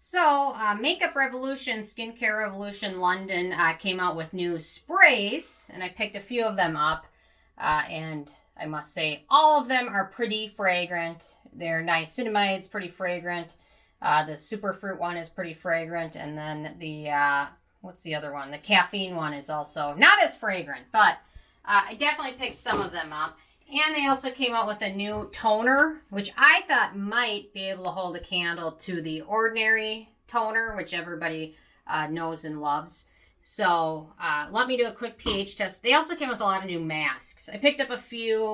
So, Makeup Revolution, Skincare Revolution London came out with new sprays, and I picked a few of them up, and I must say all of them are pretty fragrant. Their niacinamide is pretty fragrant. The superfruit one is pretty fragrant, and then the, what's the other one? The caffeine one is also not as fragrant, but I definitely picked some of them up. And they also came out with a new toner, which I thought might be able to hold a candle to the ordinary toner, which everybody knows and loves. So let me do a quick pH test. They also came with a lot of new masks. I picked up a few.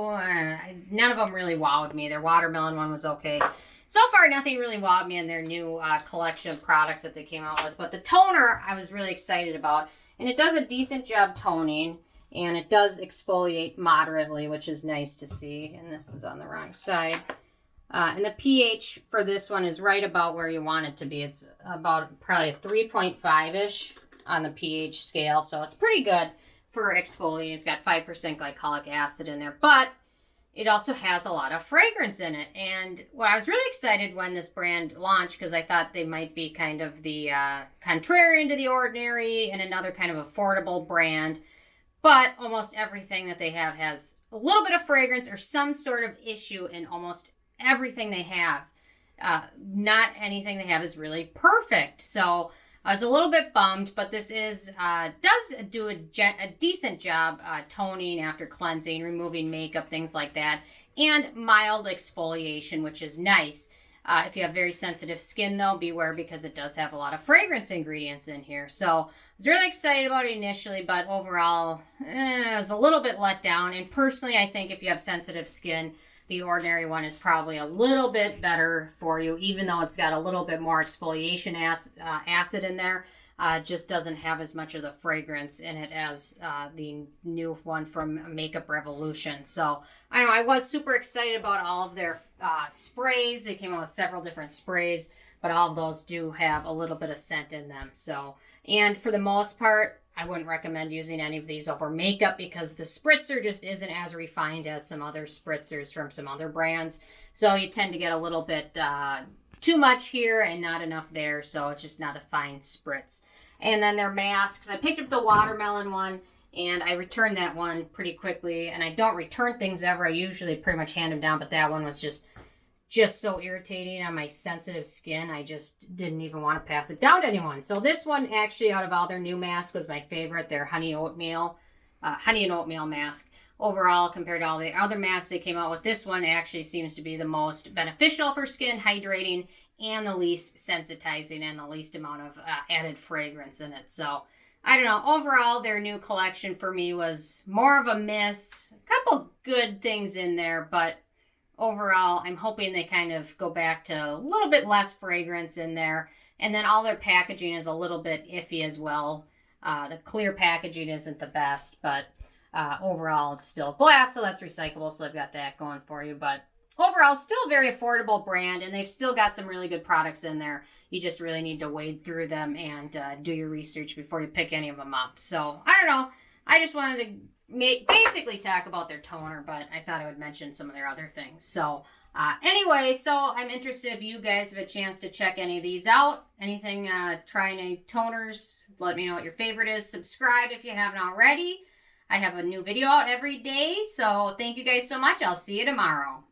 None of them really wowed me. Their watermelon one was okay. So far, nothing really wowed me in their new collection of products that they came out with. But the toner, I was really excited about. And it does a decent job toning. And it does exfoliate moderately, which is nice to see. And this is on the wrong side. And the pH for this one is right about where you want it to be. It's about probably a 3.5-ish on the pH scale. So it's pretty good for exfoliating. It's got 5% glycolic acid in there. But it also has a lot of fragrance in it. And well, I was really excited when this brand launched because I thought they might be kind of the contrarian to the ordinary and another kind of affordable brand. But almost everything that they have has a little bit of fragrance or some sort of issue in almost everything they have. Not anything they have is really perfect. So I was a little bit bummed, but this is does do a decent job toning after cleansing, removing makeup, things like that, and mild exfoliation, which is nice. If you have very sensitive skin, though, beware because it does have a lot of fragrance ingredients in here. So I was really excited about it initially, but overall, I was a little bit let down. And personally, I think if you have sensitive skin, the ordinary one is probably a little bit better for you, even though it's got a little bit more exfoliation acid in there. Just doesn't have as much of the fragrance in it as the new one from Makeup Revolution. So I know I was super excited about all of their sprays. They came out with several different sprays, but all of those do have a little bit of scent in them. So, and for the most part, I wouldn't recommend using any of these over makeup because the spritzer just isn't as refined as some other spritzers from some other brands. So you tend to get a little bit too much here and not enough there. So it's just not a fine spritz. And then their masks. I picked up the watermelon one and I returned that one pretty quickly. And I don't return things ever. I usually pretty much hand them down, but that one was just so irritating on my sensitive skin. I just didn't even want to pass it down to anyone. So this one actually out of all their new masks was my favorite. Their honey and oatmeal mask. Overall, compared to all the other masks they came out with, this one actually seems to be the most beneficial for skin, hydrating, and the least sensitizing and the least amount of added fragrance in it. So I don't know. Overall, their new collection for me was more of a miss. A couple good things in there, but overall, I'm hoping they kind of go back to a little bit less fragrance in there. And then all their packaging is a little bit iffy as well. The clear packaging isn't the best, but overall, it's still glass, so that's recyclable, so they've got that going for you. But overall, still a very affordable brand, and they've still got some really good products in there. You just really need to wade through them and do your research before you pick any of them up. So, I don't know. I just wanted to basically talk about their toner, but I thought I would mention some of their other things. So, anyway, so I'm interested if you guys have a chance to check any of these out. Anything, trying any toners, let me know what your favorite is. Subscribe if you haven't already. I have a new video out every day, so thank you guys so much. I'll see you tomorrow.